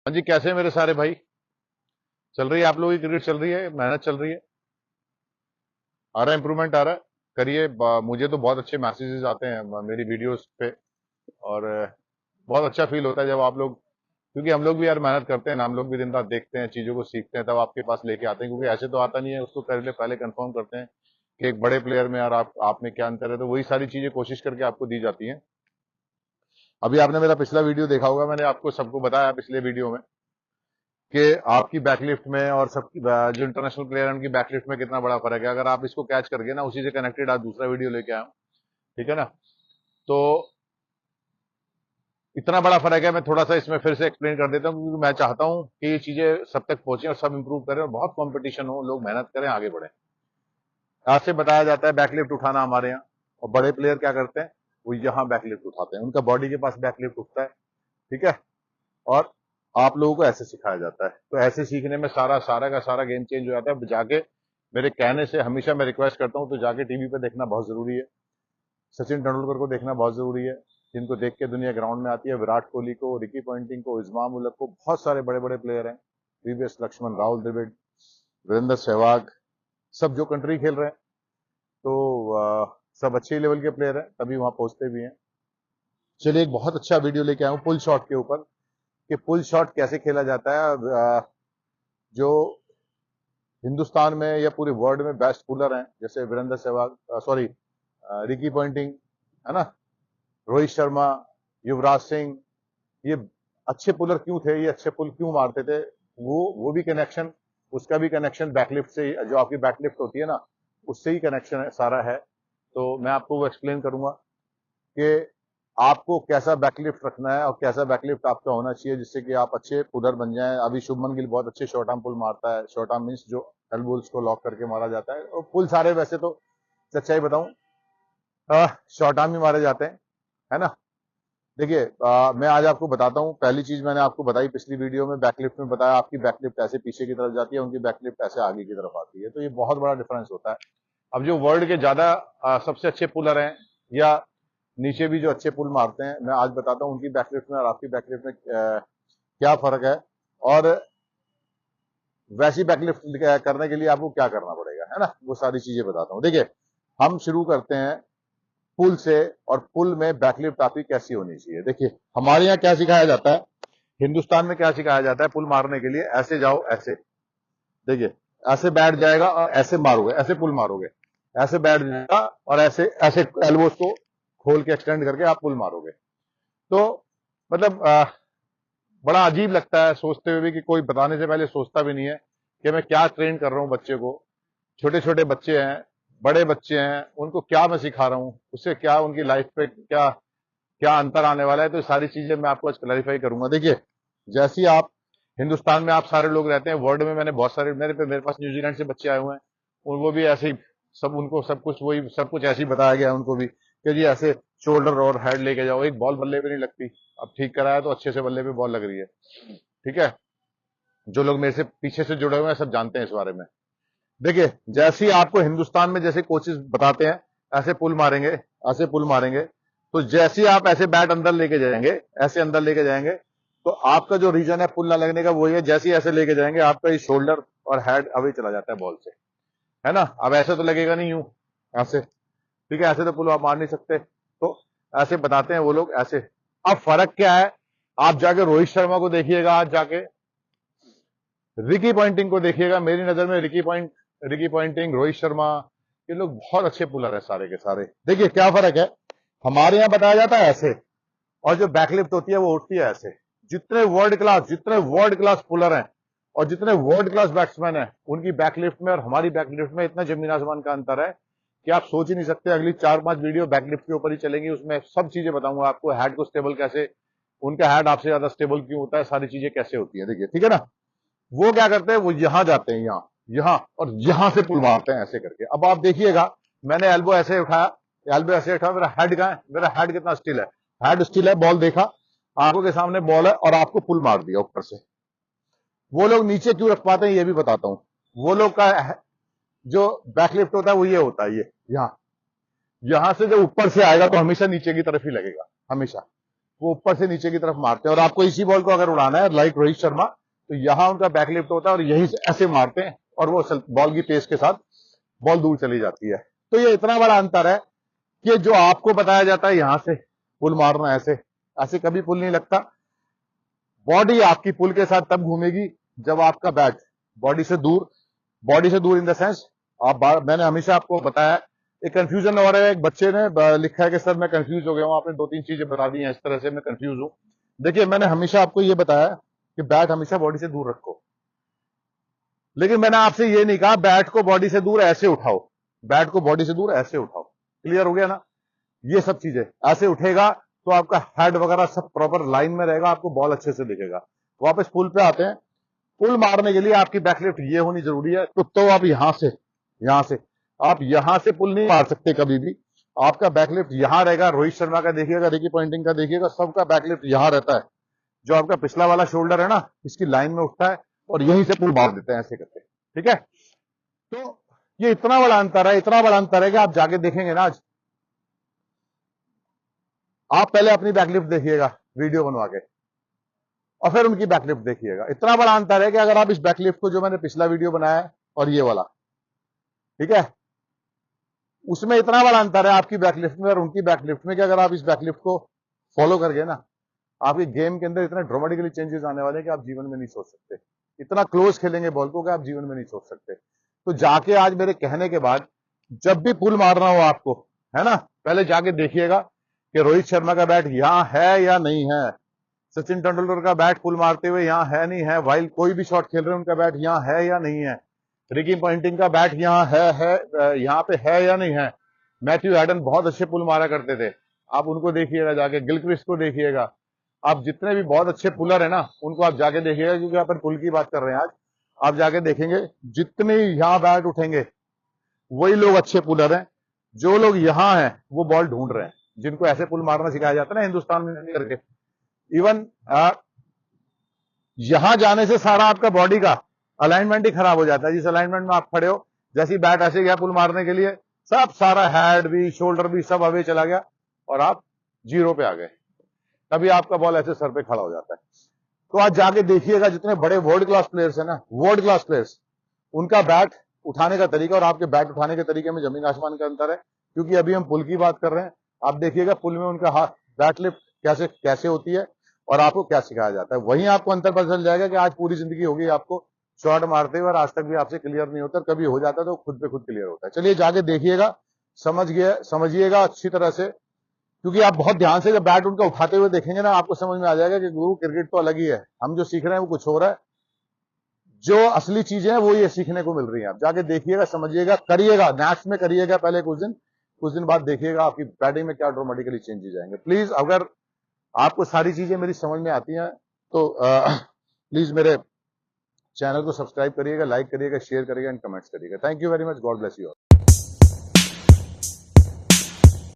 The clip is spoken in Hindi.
हाँ जी, कैसे हैं मेरे सारे भाई? चल रही है आप लोगों की क्रिकेट? चल रही है, मेहनत चल रही है, आ रहा है इंप्रूवमेंट आ रहा है। करिए। मुझे तो बहुत अच्छे मैसेजेस आते हैं मेरी वीडियोस पे। और बहुत अच्छा फील होता है जब आप लोग, क्योंकि हम लोग भी यार मेहनत करते हैं ना, हम लोग भी दिन रात देखते हैं, चीजों को सीखते हैं, तब आपके पास लेके आते हैं, क्योंकि ऐसे तो आता नहीं है। उसको पहले पहले कंफर्म करते हैं कि एक बड़े प्लेयर में और आप में क्या अंतर है, तो वही सारी चीजें कोशिश करके आपको दी जाती हैं। अभी आपने मेरा पिछला वीडियो देखा होगा, मैंने आपको सबको बताया पिछले वीडियो में कि आपकी बैकलिफ्ट में और सबकी जो इंटरनेशनल प्लेयर है उनकी बैकलिफ्ट में कितना बड़ा फर्क है। अगर आप इसको कैच करके ना, उसी से कनेक्टेड आज दूसरा वीडियो लेके आया हूं, ठीक है ना। तो इतना बड़ा फर्क है, मैं थोड़ा सा इसमें फिर से एक्सप्लेन कर देता हूं, क्योंकि मैं चाहता हूं कि ये चीजें सब तक पहुंचे और सब इंप्रूव करें और बहुत कंपटीशन हो, लोग मेहनत करें, आगे बढ़े। आज से बताया जाता है बैकलिफ्ट उठाना हमारे यहाँ, और बड़े प्लेयर क्या करते हैं, वो यहाँ बैकलिफ्ट उठाते हैं, उनका बॉडी के पास बैकलिफ्ट उठता है, ठीक है। और आप लोगों को ऐसे सिखाया जाता है, तो ऐसे सीखने में सारा सारा का सारा गेम चेंज हो जाता है। जाके मेरे कहने से हमेशा मैं रिक्वेस्ट करता हूं, तो जाके टीवी पे देखना बहुत जरूरी है। सचिन तेंदुलकर को देखना बहुत जरूरी है, जिनको देख के दुनिया ग्राउंड में आती है। विराट कोहली को, रिकी पॉन्टिंग को, इस्माम उलग को, बहुत सारे बड़े बड़े प्लेयर हैं, वीवीएस लक्ष्मण, राहुल द्रविड़, वीरेंद्र सहवाग, सब जो कंट्री खेल रहे हैं, तो सब अच्छे लेवल के प्लेयर हैं, तभी वहां पहुंचते भी हैं। चलिए, एक बहुत अच्छा वीडियो लेके आया हूं पुल शॉट के ऊपर, कि पुल शॉट कैसे खेला जाता है। जो हिंदुस्तान में या पूरे वर्ल्ड में बेस्ट पुलर हैं, जैसे Virender Sehwag, sorry, Ricky Ponting, है ना, रोहित शर्मा, युवराज सिंह, ये अच्छे पुलर क्यों थे, ये अच्छे पुल क्यों मारते थे, वो भी कनेक्शन, उसका भी कनेक्शन बैकलिफ्ट से, जो आपकी बैकलिफ्ट होती है ना, उससे ही कनेक्शन है, सारा है। तो मैं आपको वो एक्सप्लेन करूंगा कि आपको कैसा बैकलिफ्ट रखना है और कैसा बैकलिफ्ट आपका होना चाहिए, जिससे कि आप अच्छे पुलर बन जाएं। अभी शुभमन गिल बहुत अच्छे शॉर्ट आर्म पुल मारता है। शॉर्ट आर्म मींस जो एल्बोल्स को लॉक करके मारा जाता है, और पुल सारे वैसे तो सच्चाई बताऊं, शॉर्ट आर्म ही मारे जाते हैं, है ना। देखिए, मैं आज आपको बताता हूं। पहली चीज मैंने आपको बताई पिछली वीडियो में, बैकलिफ्ट में बताया आपकी बैकलिफ्ट ऐसे पीछे की तरफ जाती है, उनकी बैकलिफ्ट ऐसे आगे की तरफ आती है, तो ये बहुत बड़ा डिफरेंस होता है। अब जो वर्ल्ड के ज्यादा सबसे अच्छे पुलर हैं, या नीचे भी जो अच्छे पुल मारते हैं, मैं आज बताता हूं उनकी बैकलिफ्ट में और आपकी बैकलिफ्ट में क्या फर्क है, और वैसी बैकलिफ्ट करने के लिए आपको क्या करना पड़ेगा, है ना, वो सारी चीजें बताता हूं। देखिए, हम शुरू करते हैं पुल से, और पुल में बैकलिफ्ट आपकी कैसी होनी चाहिए। देखिए, हमारे यहाँ क्या सिखाया जाता है, हिंदुस्तान में क्या सिखाया जाता है पुल मारने के लिए, ऐसे जाओ, ऐसे, देखिए, ऐसे बैठ जाएगा और ऐसे मारोगे, ऐसे पुल मारोगे, ऐसे बैठ जाएगा और ऐसे ऐसे एल्बोस को खोल के एक्सटेंड करके आप पुल मारोगे। तो मतलब बड़ा अजीब लगता है सोचते हुए भी, कि कोई बताने से पहले सोचता भी नहीं है कि मैं क्या ट्रेन कर रहा हूं बच्चे को। छोटे छोटे बच्चे हैं, बड़े बच्चे हैं, उनको क्या मैं सिखा रहा हूं, उससे क्या उनकी लाइफ पे क्या क्या अंतर आने वाला है, तो सारी चीजें मैं आपको आज क्लैरिफाई करूंगा। देखिए, जैसे आप हिंदुस्तान में आप सारे लोग रहते हैं, वर्ल्ड में मैंने बहुत सारे, मेरे पास न्यूजीलैंड से बच्चे आए हुए हैं, और वो भी ऐसे ही, सब उनको सब कुछ वही सब कुछ ऐसे ही बताया गया है उनको भी, कि जी ऐसे शोल्डर और हेड लेके जाओ, एक बॉल बल्ले पे नहीं लगती। अब ठीक कराया तो अच्छे से बल्ले पे बॉल लग रही है, ठीक है। जो लोग मेरे से पीछे से जुड़े हुए हैं सब जानते हैं इस बारे में। देखिए, जैसे ही आपको हिंदुस्तान में जैसे कोचेस बताते हैं, ऐसे पुल मारेंगे, ऐसे पुल मारेंगे, तो जैसे ही आप ऐसे बैट अंदर लेके जाएंगे, ऐसे अंदर लेके जाएंगे, तो आपका जो रीजन है पुल ना लगने का, वही है। जैसे ही ऐसे लेके जाएंगे, आपका ये शोल्डर और हेड अभी चला जाता है बॉल से, है ना। अब ऐसे तो लगेगा नहीं, यूं ऐसे, ठीक है, ऐसे तो पुल आप मार नहीं सकते, तो ऐसे बताते हैं वो लोग, ऐसे। अब फर्क क्या है, आप जाके रोहित शर्मा को देखिएगा, आज जाके रिकी पॉइंटिंग को देखिएगा। मेरी नजर में रिकी पॉइंटिंग, रोहित शर्मा, ये लोग बहुत अच्छे पुलर है सारे के सारे। देखिए क्या फर्क है, हमारे यहां बताया जाता है ऐसे, और जो बैकलिफ्ट होती है वो उठती है ऐसे। जितने वर्ल्ड क्लास पुलर हैं और जितने वर्ल्ड क्लास बैट्समैन हैं, उनकी बैकलिफ्ट में और हमारी बैकलिफ्ट में इतना जमीन आसमान का अंतर है कि आप सोच ही नहीं सकते। अगली 4-5 वीडियो बैकलिफ्ट के ऊपर ही चलेंगी, उसमें सब चीजें बताऊंगा आपको। हेड को स्टेबल कैसे, उनका हेड आपसे ज्यादा स्टेबल क्यों होता है, सारी चीजें कैसे होती है, देखिए, ठीक है ना। वो क्या करते हैं, वो यहां जाते हैं, यहां, यहां, और यहां से पुल मारते हैं ऐसे करके। अब आप देखिएगा, मैंने एल्बो ऐसे उठाया, एल्बो ऐसे उठाया, मेरा हेड कहां है, मेरा हेड कितना स्टिल है, हेड स्टिल है, बॉल देखा, आंखों के सामने बॉल है, और आपको पुल मार दिया ऊपर से। वो लोग नीचे क्यों रख पाते हैं, ये भी बताता हूं। वो लोग का जो बैकलिफ्ट होता है वो ये होता है, ये यहां, यहां से जब ऊपर से आएगा तो हमेशा नीचे की तरफ ही लगेगा, हमेशा। वो ऊपर से नीचे की तरफ मारते हैं। और आपको इसी बॉल को अगर उड़ाना है लाइक रोहित शर्मा, तो यहां उनका बैकलिफ्ट होता है और यहीं से ऐसे मारते हैं और वो बॉल की पेस के साथ बॉल दूर चली जाती है। तो ये इतना बड़ा अंतर है कि जो आपको बताया जाता है यहां से पुल मारना, ऐसे ऐसे कभी पुल नहीं लगता। बॉडी आपकी पुल के साथ तब घूमेगी जब आपका बैट बॉडी से दूर इन द सेंस, मैंने हमेशा आपको बताया, एक कंफ्यूजन हो रहा है। एक बच्चे ने लिखा है कि सर मैं कंफ्यूज हो गया हूं, आपने 2-3 चीजें बता दी हैं इस तरह से, मैं कंफ्यूज हूं। देखिए, मैंने हमेशा आपको यह बताया कि बैट हमेशा बॉडी से दूर रखो, लेकिन मैंने आपसे ये नहीं कहा बैट को बॉडी से दूर ऐसे उठाओ, बैट को बॉडी से दूर ऐसे उठाओ। क्लियर हो गया ना? ये सब चीजें ऐसे उठेगा तो आपका हेड वगैरह सब प्रॉपर लाइन में रहेगा, आपको बॉल अच्छे से दिखेगा। वापस पुल पे आते हैं। पुल मारने के लिए आपकी बैकलिफ्ट ये होनी जरूरी है। तो आप यहां से आप यहां से पुल नहीं मार सकते कभी भी। आपका बैकलिफ्ट यहां रहेगा। रोहित शर्मा का देखिएगा, रिकी पॉइंटिंग का देखिएगा, सबका बैकलिफ्ट यहां रहता है। जो आपका पिछला वाला शोल्डर है ना, इसकी लाइन में उठता है और यहीं से पुल मार देते हैं ऐसे करके। ठीक है? तो ये इतना बड़ा अंतर है कि आप जाके देखेंगे ना, आज आप पहले अपनी बैकलिफ्ट देखिएगा वीडियो बनवा के और फिर उनकी बैकलिफ्ट देखिएगा। इतना बड़ा अंतर है कि अगर आप इस बैकलिफ्ट को, जो मैंने पिछला वीडियो बनाया है और ये वाला, ठीक है, उसमें इतना बड़ा अंतर है आपकी बैकलिफ्ट में और उनकी बैकलिफ्ट में कि अगर आप इस बैकलिफ्ट को फॉलो कर गए ना, आपके गेम के अंदर इतने ड्रामेटिकली चेंजेस आने वाले हैं कि आप जीवन में नहीं सोच सकते। इतना क्लोज खेलेंगे बॉल को कि आप जीवन में नहीं सोच सकते। तो जाके आज मेरे कहने के बाद जब भी पुल मारना हो आपको, है ना, पहले जाके देखिएगा कि रोहित शर्मा का बैट यहां है या नहीं है, सचिन तेंदुलकर का बैट पुल मारते हुए यहां है नहीं है, वाइल कोई भी शॉट खेल रहे हैं उनका बैट यहां है या नहीं है, रिकी पॉइंटिंग का बैट यहां है यहां पे है या नहीं है। मैथ्यू हैडन बहुत अच्छे पुल मारा करते थे, आप उनको देखिएगा जाके। गिलक्रिस्ट को देखिएगा, आप जितने भी बहुत अच्छे पुलर है ना उनको आप जाके देखिएगा, क्योंकि अपन पुल की बात कर रहे हैं आज। आप जाके देखेंगे जितने यहां बैट उठेंगे वही लोग अच्छे पुलर हैं। जो लोग यहां हैं वो बॉल ढूंढ रहे हैं, जिनको ऐसे पुल मारना सिखाया जाता है ना हिंदुस्तान में करके। इवन यहां जाने से सारा आपका बॉडी का अलाइनमेंट ही खराब हो जाता है। जिस अलाइनमेंट में आप खड़े हो, जैसी बैट ऐसे गया पुल मारने के लिए, सब सारा हेड भी शोल्डर भी सब अवे चला गया और आप जीरो पे आ गए। तभी आपका बॉल ऐसे सर पे खड़ा हो जाता है। तो आज जाके देखिएगा जितने बड़े वर्ल्ड क्लास प्लेयर्स है ना, वर्ल्ड क्लास प्लेयर्स, उनका बैट उठाने का तरीका और आपके बैट उठाने के तरीके में जमीन आसमान का अंतर है। क्योंकि अभी हम पुल की बात कर रहे हैं, आप देखिएगा पुल में उनका हाथ बैट लिफ्ट कैसे कैसे होती है और आपको क्या सिखाया जाता है। वहीं आपको अंतर पता चल जाएगा कि आज पूरी जिंदगी होगी आपको शॉट मारते हुए और आज तक भी आपसे क्लियर नहीं होता, कभी हो जाता तो खुद पे खुद क्लियर होता है। चलिए जाके देखिएगा, समझिएगा अच्छी तरह से, क्योंकि आप बहुत ध्यान से जब बैट उनका उठाते हुए देखेंगे ना, आपको समझ में आ जाएगा कि गुरु क्रिकेट तो अलग ही है, हम जो सीख रहे हैं वो कुछ हो रहा है, जो असली चीजें हैं वो ये सीखने को मिल रही हैं। आप जाके देखिएगा, समझिएगा, करिएगा, नेक्स्ट में करिएगा पहले कुछ दिन बाद देखिएगा आपकी बैटिंग में क्या ड्रामेटिकली चेंजेस आएंगे। प्लीज, अगर आपको सारी चीजें मेरी समझ में आती हैं तो प्लीज मेरे चैनल को सब्सक्राइब करिएगा, लाइक करिएगा, शेयर करिएगा एंड कमेंट्स करिएगा। Thank you very much, God bless you all.